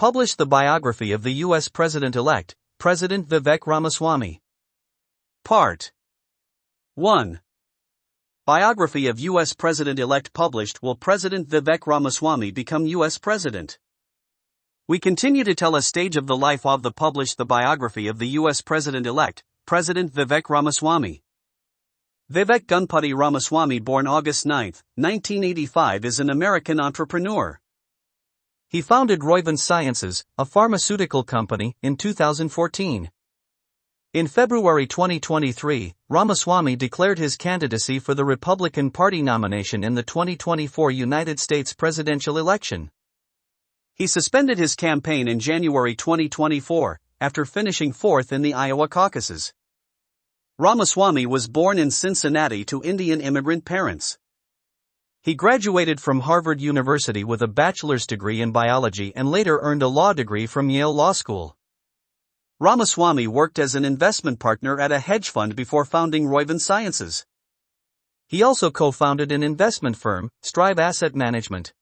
published the biography of the US President-elect, President Vivek Ramaswamy. Part 1. Biography of US President-elect published. Will President Vivek Ramaswamy become US President? We continue to tell a stage of the life of the published the biography of the US President-elect, President Vivek Ramaswamy. Vivek Gunpati Ramaswamy, born August 9, 1985, is an American entrepreneur. He founded Roivant Sciences, a pharmaceutical company, in 2014. In February 2023, Ramaswamy declared his candidacy for the Republican Party nomination in the 2024 United States presidential election. He suspended his campaign in January 2024, after finishing fourth in the Iowa caucuses. Ramaswamy was born in Cincinnati to Indian immigrant parents. He graduated from Harvard University with a bachelor's degree in biology and later earned a law degree from Yale Law School. Ramaswamy worked as an investment partner at a hedge fund before founding Roivant Sciences. He also co-founded an investment firm, Strive Asset Management.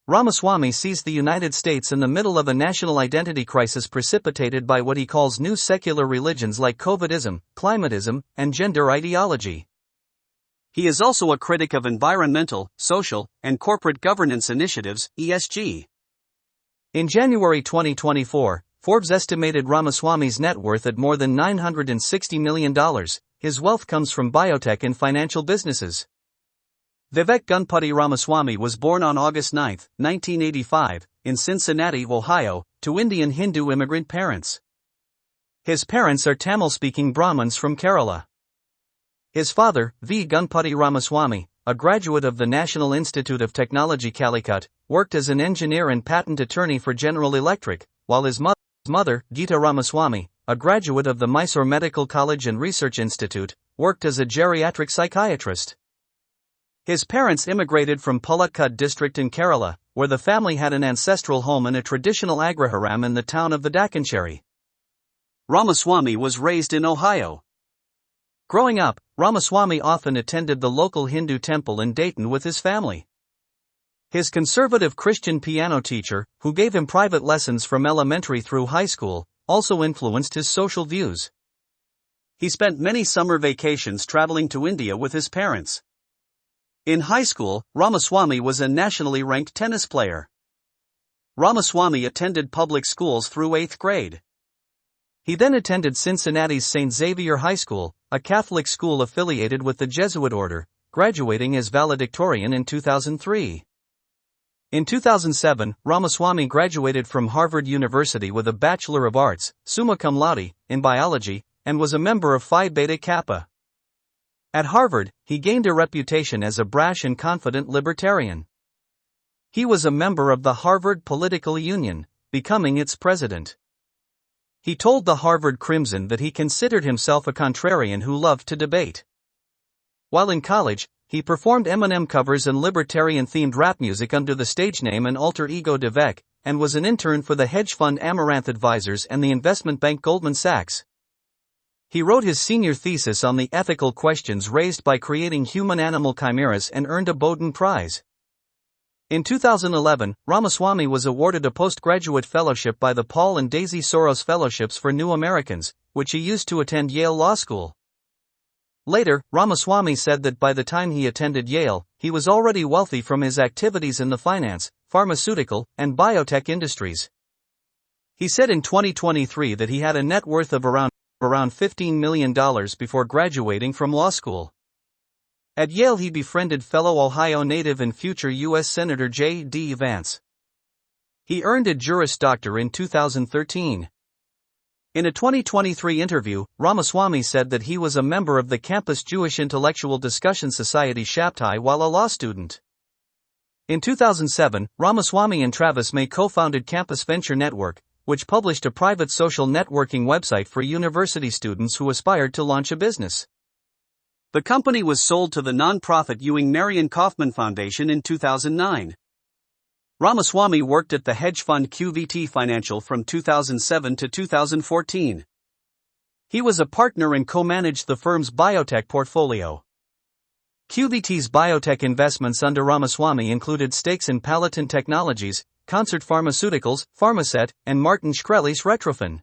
Ramaswamy sees the United States in the middle of a national identity crisis precipitated by what he calls new secular religions like COVIDism, climatism, and gender ideology. He is also a critic of environmental, social, and corporate governance initiatives, ESG. In January 2024, Forbes estimated Ramaswamy's net worth at more than $960 million. His wealth comes from biotech and financial businesses. Vivek Gunpati Ramaswamy was born on August 9, 1985, in Cincinnati, Ohio, to Indian Hindu immigrant parents. His parents are Tamil-speaking Brahmins from Kerala. His father, V. Gunpati Ramaswamy, a graduate of the National Institute of Technology Calicut, worked as an engineer and patent attorney for General Electric, while his mother, Geeta Ramaswamy, a graduate of the Mysore Medical College and Research Institute, worked as a geriatric psychiatrist. His parents immigrated from Palakkad district in Kerala, where the family had an ancestral home and a traditional agraharam in the town of the Dakkancherry. Ramaswamy was raised in Ohio. Growing up, Ramaswamy often attended the local Hindu temple in Dayton with his family. His conservative Christian piano teacher, who gave him private lessons from elementary through high school, also influenced his social views. He spent many summer vacations traveling to India with his parents. In high school, Ramaswamy was a nationally ranked tennis player. Ramaswamy attended public schools through 8th grade. He then attended Cincinnati's St. Xavier High School, a Catholic school affiliated with the Jesuit order, graduating as valedictorian in 2003. In 2007, Ramaswamy graduated from Harvard University with a Bachelor of Arts, summa cum laude, in biology, and was a member of Phi Beta Kappa. At Harvard, he gained a reputation as a brash and confident libertarian. He was a member of the Harvard Political Union, becoming its president. He told the Harvard Crimson that he considered himself a contrarian who loved to debate. While in college, he performed Eminem covers and libertarian-themed rap music under the stage name and alter ego Devek, and was an intern for the hedge fund Amaranth Advisors and the investment bank Goldman Sachs. He wrote his senior thesis on the ethical questions raised by creating human-animal chimeras and earned a Bowdoin Prize. In 2011, Ramaswamy was awarded a postgraduate fellowship by the Paul and Daisy Soros Fellowships for New Americans, which he used to attend Yale Law School. Later, Ramaswamy said that by the time he attended Yale, he was already wealthy from his activities in the finance, pharmaceutical, and biotech industries. He said in 2023 that he had a net worth of around $15 million before graduating from law school. At Yale he befriended fellow Ohio native and future U.S. Senator J.D. Vance. He earned a Juris Doctor in 2013. In a 2023 interview, Ramaswamy said that he was a member of the campus Jewish Intellectual Discussion Society Shabtai while a law student. In 2007, Ramaswamy and Travis May co-founded Campus Venture Network, which published a private social networking website for university students who aspired to launch a business. The company was sold to the non-profit Ewing Marion Kauffman Foundation in 2009. Ramaswamy worked at the hedge fund QVT Financial from 2007 to 2014. He was a partner and co-managed the firm's biotech portfolio. QVT's biotech investments under Ramaswamy included stakes in Palatine Technologies, Concert Pharmaceuticals, Pharmacet, and Martin Shkreli's Retrophin.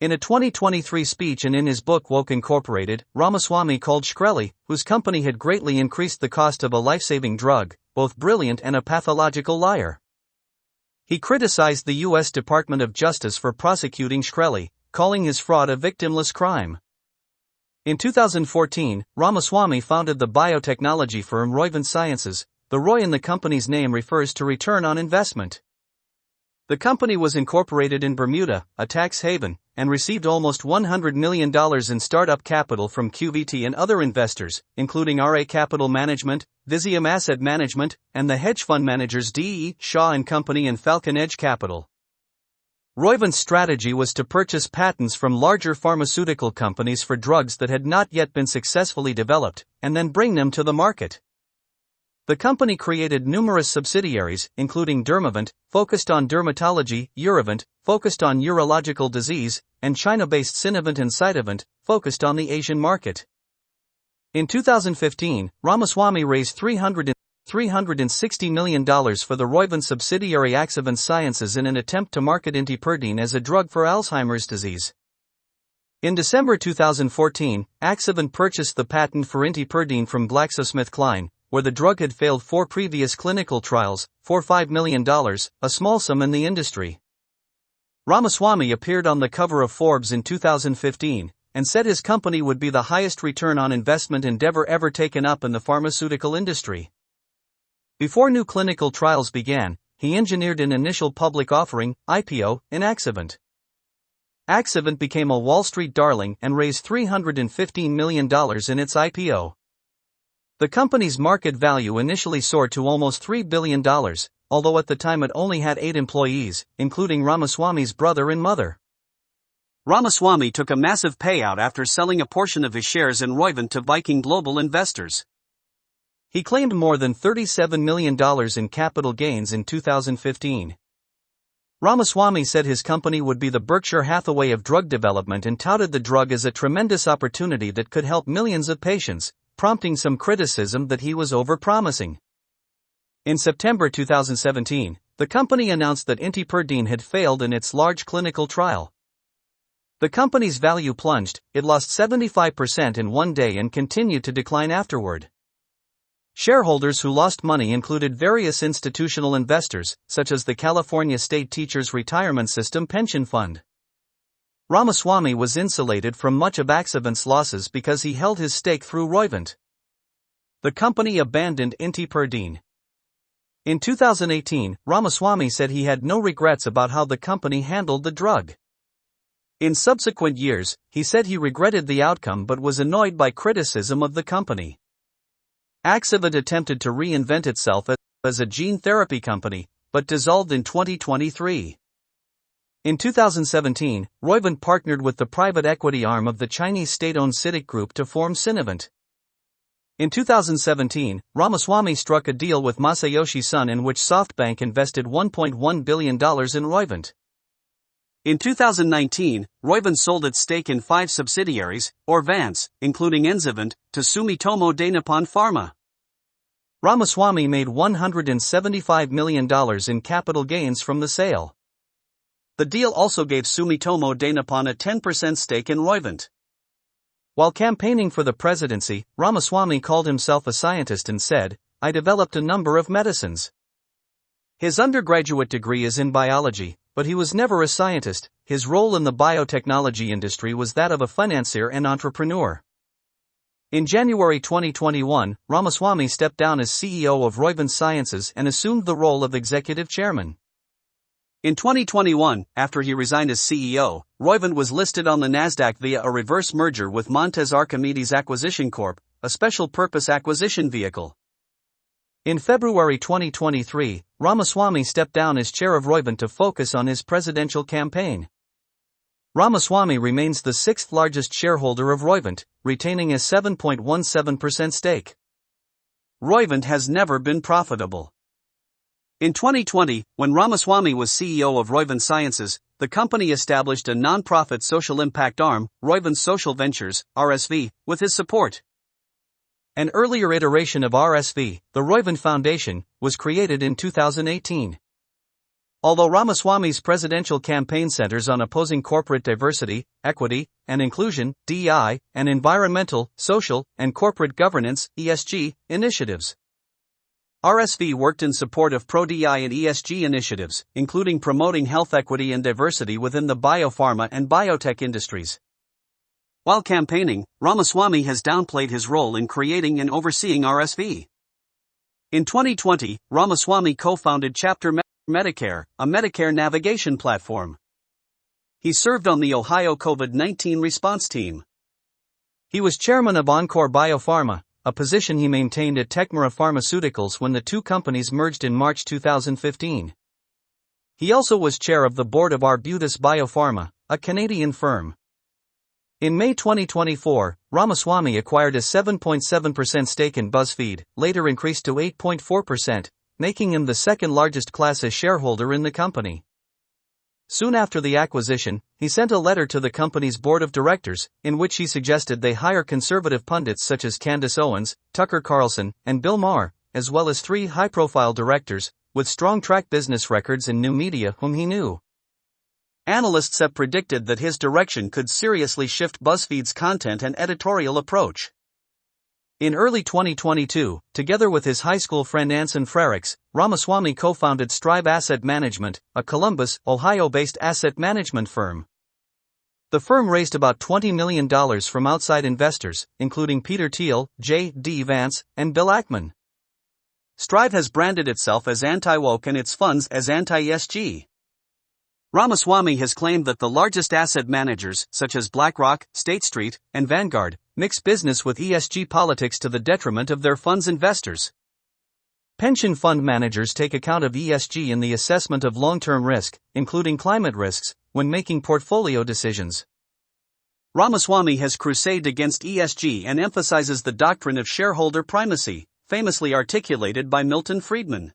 In a 2023 speech and in his book Woke Incorporated, Ramaswamy called Shkreli, whose company had greatly increased the cost of a life-saving drug, both brilliant and a pathological liar. He criticized the U.S. Department of Justice for prosecuting Shkreli, calling his fraud a victimless crime. In 2014, Ramaswamy founded the biotechnology firm Roivant Sciences. The Roy in the company's name refers to return on investment. The company was incorporated in Bermuda, a tax haven, and received almost $100 million in startup capital from QVT and other investors, including RA Capital Management, Visium Asset Management, and the hedge fund managers D.E. Shaw & Company and Falcon Edge Capital. Roivant's strategy was to purchase patents from larger pharmaceutical companies for drugs that had not yet been successfully developed, and then bring them to the market. The company created numerous subsidiaries, including Dermavant, focused on dermatology, Urovant, focused on urological disease, and China-based Sinovant and Cytovant, focused on the Asian market. In 2015, Ramaswamy raised $360 million for the Roivant subsidiary Axovant Sciences in an attempt to market intiperdine as a drug for Alzheimer's disease. In December 2014, Axovant purchased the patent for intiperdine from GlaxoSmithKline, where the drug had failed 4 previous clinical trials, for $5 million, a small sum in the industry. Ramaswamy appeared on the cover of Forbes in 2015, and said his company would be the highest return on investment endeavor ever taken up in the pharmaceutical industry. Before new clinical trials began, he engineered an initial public offering, IPO, in Axovant. Axovant became a Wall Street darling and raised $315 million in its IPO. The company's market value initially soared to almost $3 billion, although at the time it only had 8 employees, including Ramaswamy's brother and mother. Ramaswamy took a massive payout after selling a portion of his shares in Roivant to Viking Global investors. He claimed more than $37 million in capital gains in 2015. Ramaswamy said his company would be the Berkshire Hathaway of drug development and touted the drug as a tremendous opportunity that could help millions of patients, prompting some criticism that he was overpromising. In September 2017, the company announced that intiperdine had failed in its large clinical trial. The company's value plunged, it lost 75% in one day and continued to decline afterward. Shareholders who lost money included various institutional investors, such as the California State Teachers Retirement System Pension Fund. Ramaswamy was insulated from much of Axovant's losses because he held his stake through Roivant. The company abandoned intiperdine. In 2018, Ramaswamy said he had no regrets about how the company handled the drug. In subsequent years, he said he regretted the outcome but was annoyed by criticism of the company. Axovant attempted to reinvent itself as a gene therapy company, but dissolved in 2023. In 2017, Roivant partnered with the private equity arm of the Chinese state-owned CITIC Group to form Sinovant. In 2017, Ramaswamy struck a deal with Masayoshi Son in which SoftBank invested $1.1 billion in Roivant. In 2019, Roivant sold its stake in 5 subsidiaries, or VANs, including Enzovant, to Sumitomo Dainippon Pharma. Ramaswamy made $175 million in capital gains from the sale. The deal also gave Sumitomo Dainippon a 10% stake in Roivant. While campaigning for the presidency, Ramaswamy called himself a scientist and said, "I developed a number of medicines." His undergraduate degree is in biology, but he was never a scientist. His role in the biotechnology industry was that of a financier and entrepreneur. In January 2021, Ramaswamy stepped down as CEO of Roivant Sciences and assumed the role of executive chairman. In 2021, after he resigned as CEO, Roivant was listed on the Nasdaq via a reverse merger with Montez Archimedes Acquisition Corp., a special-purpose acquisition vehicle. In February 2023, Ramaswamy stepped down as chair of Roivant to focus on his presidential campaign. Ramaswamy remains the 6th largest shareholder of Roivant, retaining a 7.17% stake. Roivant has never been profitable. In 2020, when Ramaswamy was CEO of Roivant Sciences, the company established a non-profit social impact arm, Roivant Social Ventures, RSV, with his support. An earlier iteration of RSV, the Roivant Foundation, was created in 2018. Although Ramaswamy's presidential campaign centers on opposing corporate diversity, equity, and inclusion, DEI, and environmental, social, and corporate governance, ESG, initiatives. RSV worked in support of pro-DEI and ESG initiatives, including promoting health equity and diversity within the biopharma and biotech industries. While campaigning, Ramaswamy has downplayed his role in creating and overseeing RSV. In 2020, Ramaswamy co-founded Chapter Medicare, a Medicare navigation platform. He served on the Ohio COVID-19 response team. He was chairman of Encore Biopharma, a position he maintained at Tecmara Pharmaceuticals when the two companies merged in March 2015. He also was chair of the board of Arbutus Biopharma, a Canadian firm. In May 2024, Ramaswamy acquired a 7.7% stake in BuzzFeed, later increased to 8.4%, making him the second-largest Class A shareholder in the company. Soon after the acquisition, he sent a letter to the company's board of directors, in which he suggested they hire conservative pundits such as Candace Owens, Tucker Carlson, and Bill Maher, as well as 3 high-profile directors, with strong track business records in new media whom he knew. Analysts have predicted that his direction could seriously shift BuzzFeed's content and editorial approach. In early 2022, together with his high school friend Anson Frericks, Ramaswamy co-founded Strive Asset Management, a Columbus, Ohio-based asset management firm. The firm raised about $20 million from outside investors, including Peter Thiel, J.D. Vance, and Bill Ackman. Strive has branded itself as anti-woke and its funds as anti-ESG. Ramaswamy has claimed that the largest asset managers, such as BlackRock, State Street, and Vanguard, mix business with ESG politics to the detriment of their fund's investors. Pension fund managers take account of ESG in the assessment of long-term risk, including climate risks, when making portfolio decisions. Ramaswamy has crusaded against ESG and emphasizes the doctrine of shareholder primacy, famously articulated by Milton Friedman.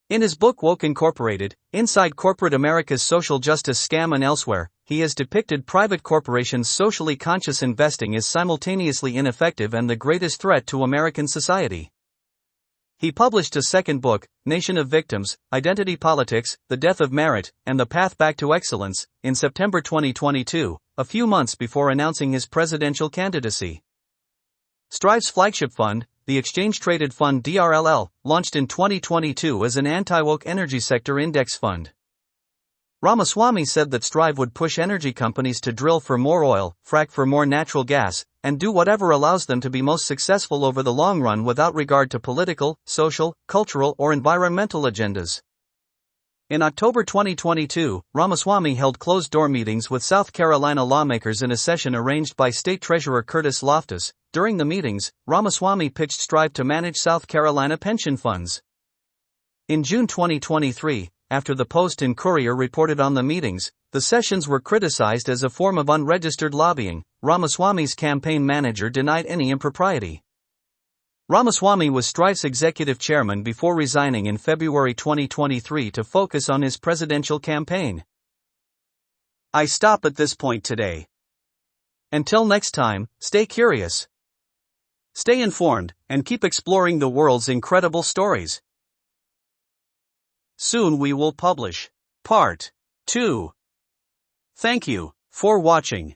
In his book Woke Incorporated, Inside Corporate America's Social Justice Scam and Elsewhere, he has depicted private corporations' socially conscious investing as simultaneously ineffective and the greatest threat to American society. He published a second book, Nation of Victims, Identity Politics, The Death of Merit, and the Path Back to Excellence, in September 2022, a few months before announcing his presidential candidacy. Strive's flagship fund, the exchange-traded fund DRLL, launched in 2022 as an anti-woke energy sector index fund. Ramaswamy said that Strive would push energy companies to drill for more oil, frack for more natural gas, and do whatever allows them to be most successful over the long run without regard to political, social, cultural, or environmental agendas. In October 2022, Ramaswamy held closed-door meetings with South Carolina lawmakers in a session arranged by State Treasurer Curtis Loftus. During the meetings, Ramaswamy pitched Strive to manage South Carolina pension funds. In June 2023, after the Post and Courier reported on the meetings, the sessions were criticized as a form of unregistered lobbying. Ramaswamy's campaign manager denied any impropriety. Ramaswamy was Strive's executive chairman before resigning in February 2023 to focus on his presidential campaign. I stop at this point today. Until next time, stay curious, stay informed, and keep exploring the world's incredible stories. Soon we will publish Part 2. Thank you for watching.